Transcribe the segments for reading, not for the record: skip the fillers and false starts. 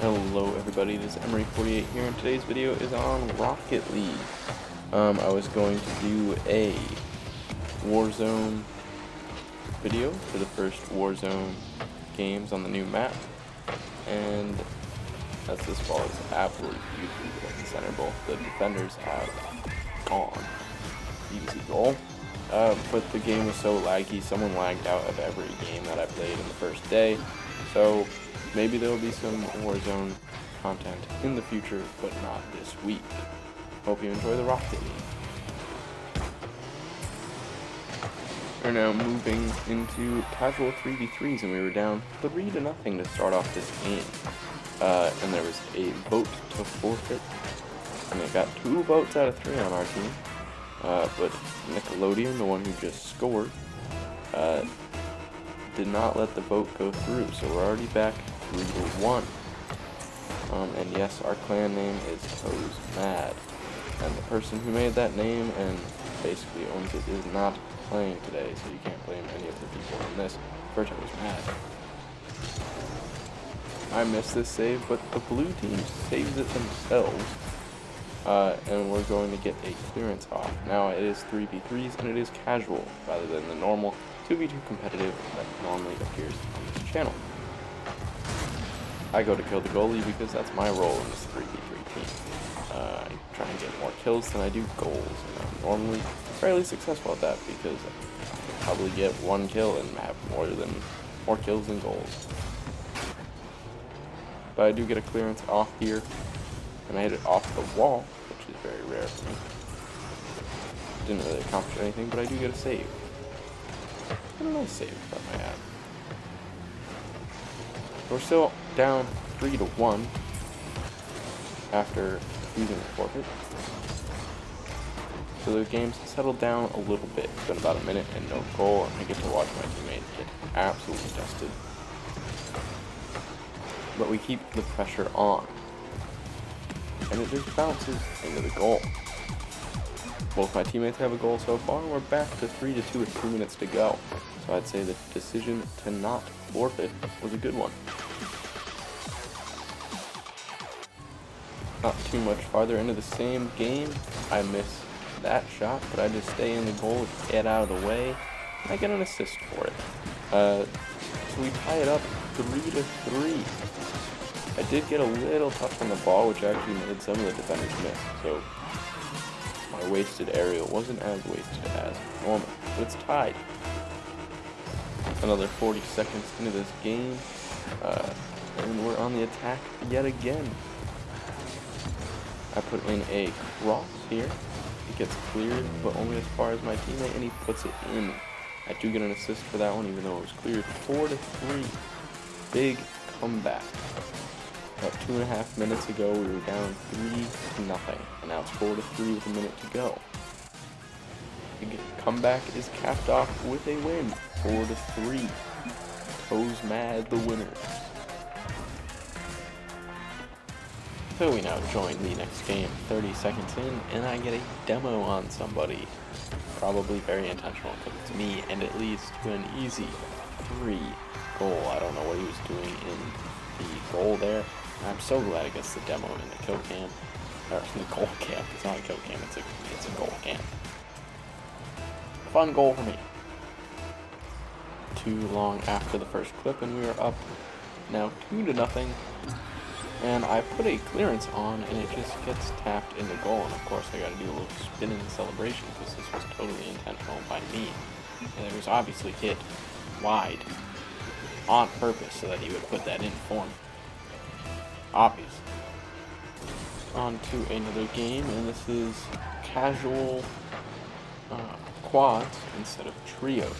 Hello everybody, this is Emery48 here, and today's video is on Rocket League. I was going to do a Warzone video for the first Warzone games on the new map, and as this ball is absolutely beautifully in the center, both the defenders have gone. Easy goal. But the game was so laggy, someone lagged out of every game that I played in the first day, so maybe there will be some Warzone content in the future, but not this week. Hope you enjoy the Rocket League. We're now moving into casual 3v3s, and we were down 3-0 to start off this game. And there was a vote to forfeit, and they got 2 votes out of 3 on our team. But Nickelodeon, the one who just scored, did not let the vote go through, so we're already back 3-1. And yes, our clan name is Toes Mad, and the person who made that name and basically owns it is not playing today, so you can't blame any of the people in this for Toes Mad. I missed this save, but the blue team saves it themselves, and we're going to get a clearance off. Now it is 3v3s, and it is casual rather than the normal 2v2 competitive that normally appears on this channel. I go to kill the goalie because that's my role in this 3v3 team. I try and get more kills than I do goals, and I'm normally fairly successful at that because I can probably get 1 kill and have more kills than goals. But I do get a clearance off here, and I hit it off the wall, which is very rare for me. Didn't really accomplish anything, but I do get a save. And a nice save, if I might add. We're still down 3-1 after losing the forfeit. So the game's settled down a little bit. It's been about a minute and no goal, and I get to watch my teammate get absolutely dusted. But we keep the pressure on, and it just bounces into the goal. Both my teammates have a goal so far, and we're back to 3-2 with 2 minutes to go. So I'd say the decision to not forfeit was a good one. Not too much farther into the same game, I miss that shot, but I just stay in the goal, get out of the way, and I get an assist for it. So we tie it up 3-3. I did get a little touch on the ball, which actually made some of the defenders miss, so my wasted aerial wasn't as wasted as normal, but it's tied. Another 40 seconds into this game, and we're on the attack yet again. I put in a cross here. It gets cleared, but only as far as my teammate, and he puts it in. I do get an assist for that one, even though it was cleared. 4-3. Big comeback. About 2.5 minutes ago, we were down 3-0, and now it's 4-3 with a minute to go. The comeback is capped off with a win, 4-3. Toes Mad, the winners. So we now join the next game, 30 seconds in, and I get a demo on somebody. Probably very intentional because it's me, and it leads to an easy 3 goal. I don't know what he was doing in the goal there. I'm so glad it gets the demo in the kill cam, or in the goal cam. It's not a kill cam, it's a goal cam. Fun goal for me. Too long after the first clip, and we are up now 2-0. And I put a clearance on, and it just gets tapped in the goal. And of course, I got to do a little spin in the celebration because this was totally intentional by me. And it was obviously hit wide on purpose so that he would put that in for me. Obvious. On to another game, and this is casual quads instead of trios.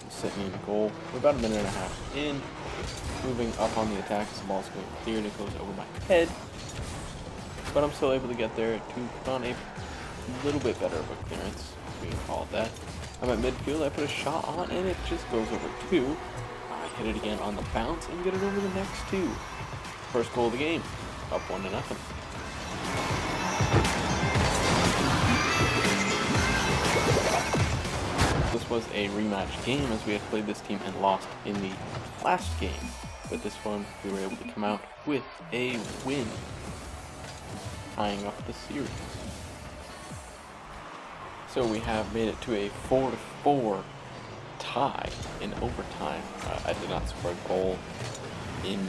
I'm sitting in goal. We're about a minute and a half in. Moving up on the attack as the ball's going cleared, it goes over my head. But I'm still able to get there to put on a little bit better of a clearance, if we can call it that. I'm at midfield, I put a shot on, and it just goes over 2. I hit it again on the bounce and get it over the next 2. First goal of the game, up 1-0. This was a rematch game as we had played this team and lost in the last game. but this one we were able to come out with a win, tying up the series. So we have made it to a 4-4 tie in overtime. I did not score a goal in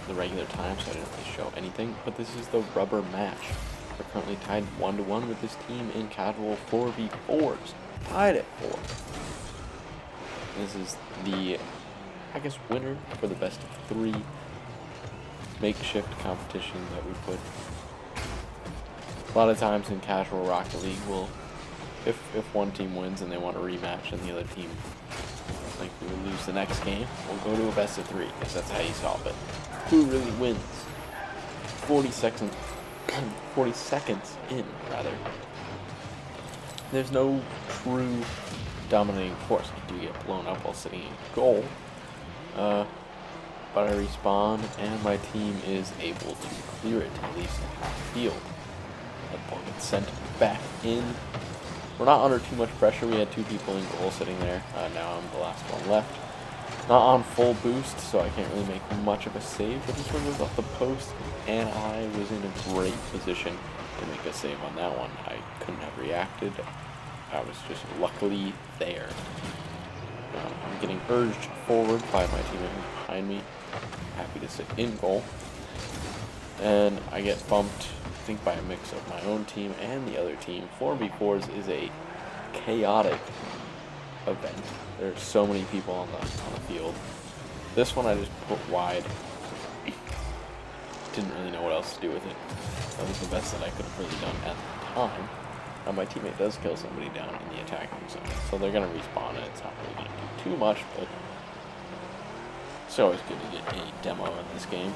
the regular time, so I didn't really show anything, but this is the rubber match. We're currently tied 1-1 with this team in casual 4v4s, tied at 4. This is the, I guess, winner for the best of 3 makeshift competition that we put. A lot of times in casual Rocket League, if one team wins and they want a rematch and the other team, like, we will lose the next game, we'll go to a best of 3, because that's how you solve it. Who really wins? 40 seconds in, rather. There's no true dominating force. You do get blown up while sitting in goal, but I respawn and my team is able to clear it to at least half field. The ball gets sent back in. We're not under too much pressure. We had 2 people in goal sitting there. Now I'm the last one left. Not on full boost, so I can't really make much of a save, but this one goes off the post, and I was in a great position to make a save on that one. I couldn't have reacted. I was just luckily there. I'm getting urged forward by my teammate behind me. Happy to sit in goal. And I get bumped, I think, by a mix of my own team and the other team. 4v4s is a chaotic event. There's so many people on the field. This one I just put wide. Didn't really know what else to do with it. That was the best that I could have really done at the time. Now my teammate does kill somebody down in the attacking zone, so they're gonna respawn and it's not really gonna do too much, but it's always good to get a demo in this game.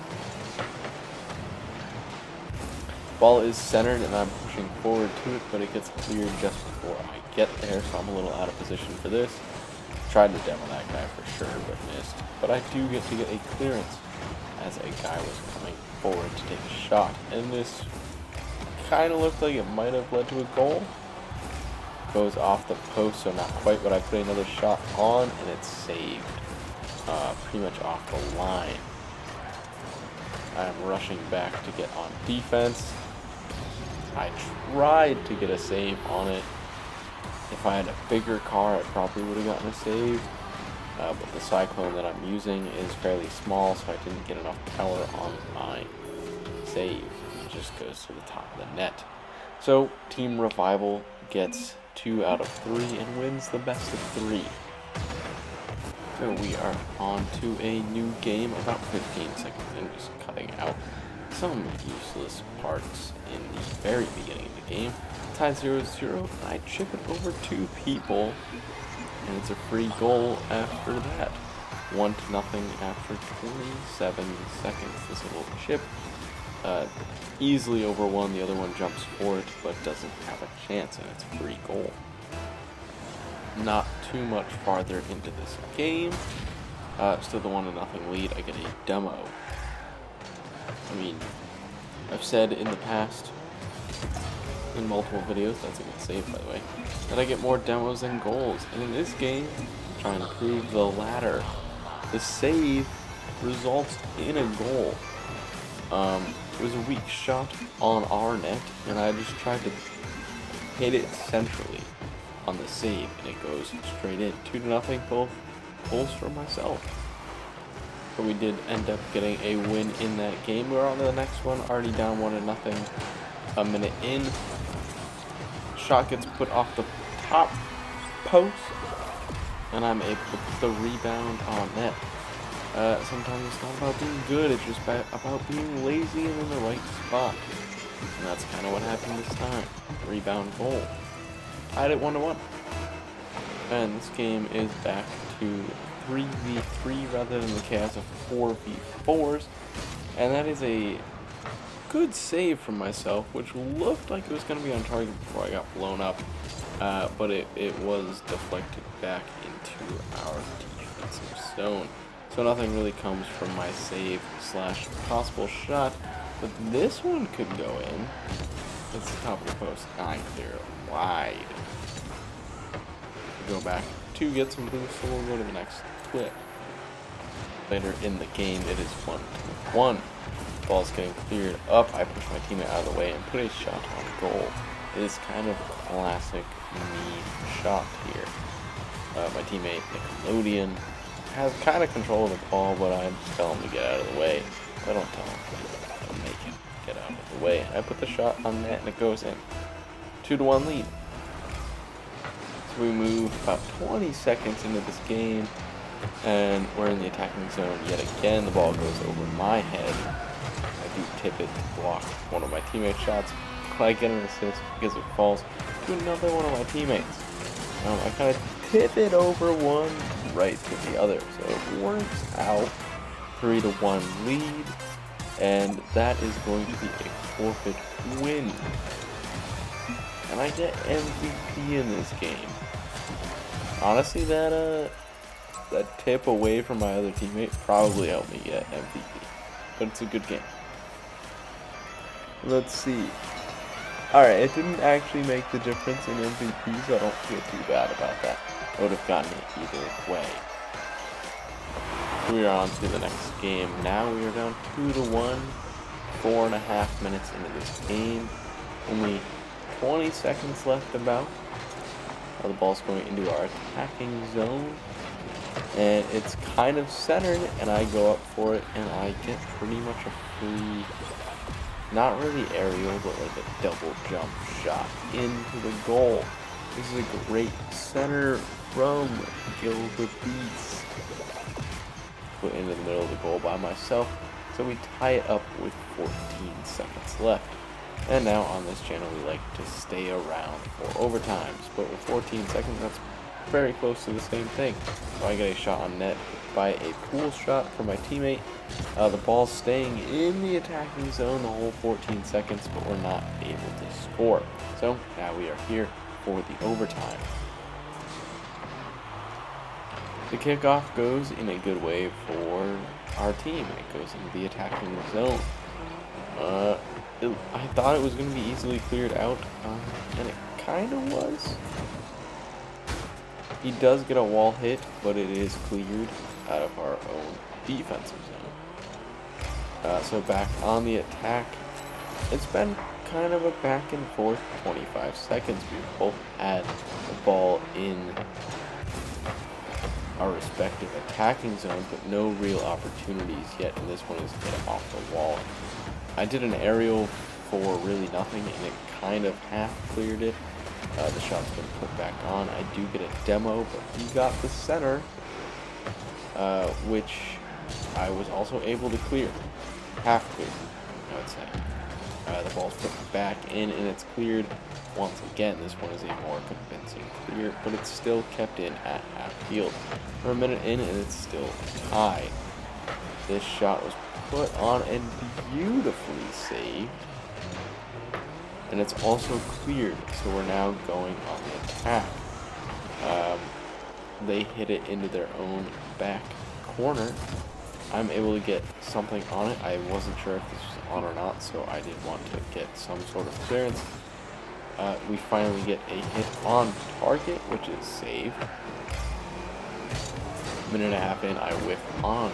Ball is centered and I'm pushing forward to it, but it gets cleared just before I get there, so I'm a little out of position for this. Tried to demo that guy for sure, but missed. But I do get to get a clearance as a guy was coming forward to take a shot, and this kind of looked like it might have led to a goal. Goes off the post, so not quite, but I put another shot on and it's saved pretty much off the line. I'm rushing back to get on defense. I tried to get a save on it. If I had a bigger car, I probably would have gotten a save. But the Cyclone that I'm using is fairly small, so I didn't get enough power on my save. It just goes to the top of the net. So Team Revival gets 2 out of 3 and wins the best of 3. So we are on to a new game, about 15 seconds in, just cutting out some useless parts in the very beginning of the game. Tied 0-0, I chip it over 2 people, and it's a free goal after that. 1-0 after 27 seconds. This little chip, easily over one. The other one jumps for it, but doesn't have a chance, and it's a free goal. Not too much farther into this game. Still the 1-0 lead. I get a demo. I mean, I've said in the past, in multiple videos, that's a good save by the way, that I get more demos than goals. And in this game, I'm trying to prove the latter. The save results in a goal. It was a weak shot on our net, and I just tried to hit it centrally on the save, and it goes straight in. 2-0, both goals for myself. But we did end up getting a win in that game. We're on to the next one, already down 1-0. A minute in, shot gets put off the top post, and I'm able to put the rebound on net. Sometimes it's not about being good, it's just about being lazy and in the right spot. And that's kind of what happened this time. Rebound goal. I had it 1-1. And this game is back to 3v3 rather than the chaos of 4v4s. And that is a good save from myself, which looked like it was going to be on target before I got blown up. But it was deflected back into our defensive zone. So nothing really comes from my save / possible shot. But this one could go in. It's the top of the post. I clear wide. Go back to get some boost, so we'll go to the next clip. later in the game, it is 1-1. Ball's getting cleared up. I push my teammate out of the way and put a shot on goal. It is kind of a classic me shot here. My teammate Nickelodeon has kind of control of the ball, but I just tell him to get out of the way. I don't tell him to make him get out of the way. I put the shot on net and it goes in. 2-1 lead. So we move about 20 seconds into this game, and we're in the attacking zone yet again. The ball goes over my head. I do tip it to block one of my teammates' shots, but I get an assist because it falls to another one of my teammates. I kind of tip it over one right to the other, so it works out. 3-1 lead, and that is going to be a forfeit win. And I get MVP in this game. Honestly, that tip away from my other teammate probably helped me get MVP. But it's a good game. Let's see. Alright, it didn't actually make the difference in MVP, so I don't feel too bad about that. I would have gotten it either way. We are on to the next game. Now we are down 2-1. 4.5 minutes into this game. Only 20 seconds left about. The ball's going into our attacking zone. And it's kind of centered, and I go up for it, and I get pretty much a free, not really aerial, but like a double jump shot into the goal. This is a great center from Gilbert Beast. Put into the middle of the goal by myself. So we tie it up with 14 seconds left. And now on this channel we like to stay around for overtimes. But with 14 seconds, that's very close to the same thing. So I get a shot on net by a pool shot from my teammate. The ball's staying in the attacking zone the whole 14 seconds, but we're not able to score. So now we are here for the overtime. The kickoff goes in a good way for our team. It goes into the attacking zone. I thought it was going to be easily cleared out, and it kind of was. He does get a wall hit, but it is cleared out of our own defensive zone. So back on the attack, it's been kind of a back and forth 25 seconds. We've both had the ball in our respective attacking zones, but no real opportunities yet, and this one is hit off the wall. I did an aerial for really nothing, and it kind of half cleared it. The shot's been put back on. I do get a demo, but he got the center, which I was also able to clear. Half clear, I would say. The ball's put back in, and it's cleared once again. This one is a more convincing clear, but it's still kept in at half field. We're a minute in, and it's still a tie. This shot was put on and beautifully saved. And it's also cleared, so we're now going on the attack. They hit it into their own back corner. I'm able to get something on it. I wasn't sure if this was on or not, so I did want to get some sort of clearance. We finally get a hit on target, which is saved. Minute and a half in, I whiff on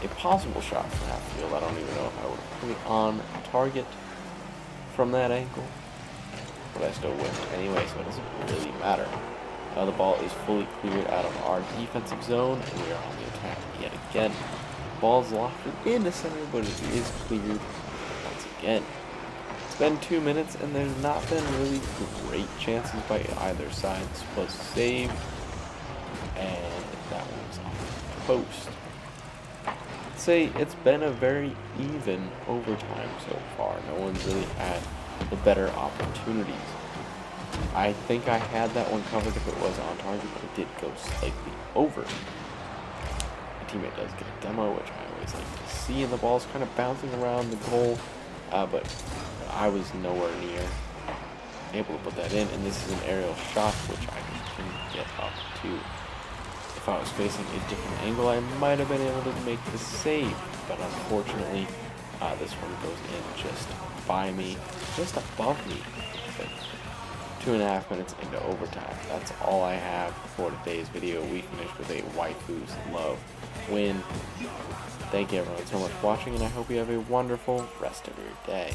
a possible shot from half field. I don't even know if I would have put it on target from that angle, but I still whiffed anyway, so it doesn't really matter. The ball is fully cleared out of our defensive zone, and we are on the attack yet again. Ball's lofted into center, but it is cleared once again. It's been 2 minutes, and there's not been really great chances by either side. This was saved, and that one was off the post. I'd say it's been a very even overtime so far. No one's really had the better opportunities. I think I had that one covered if it was on target, but it did go slightly over. My teammate does get a demo, which I always like to see, and the ball's kind of bouncing around the goal, but I was nowhere near able to put that in, and this is an aerial shot, which I just couldn't get up to. If I was facing a different angle, I might have been able to make the save, but unfortunately, this one goes in just by me, just above me. So 2.5 minutes into overtime. That's all I have for today's video. We finished with a Waifu's Love win. Thank you everyone so much for watching, and I hope you have a wonderful rest of your day.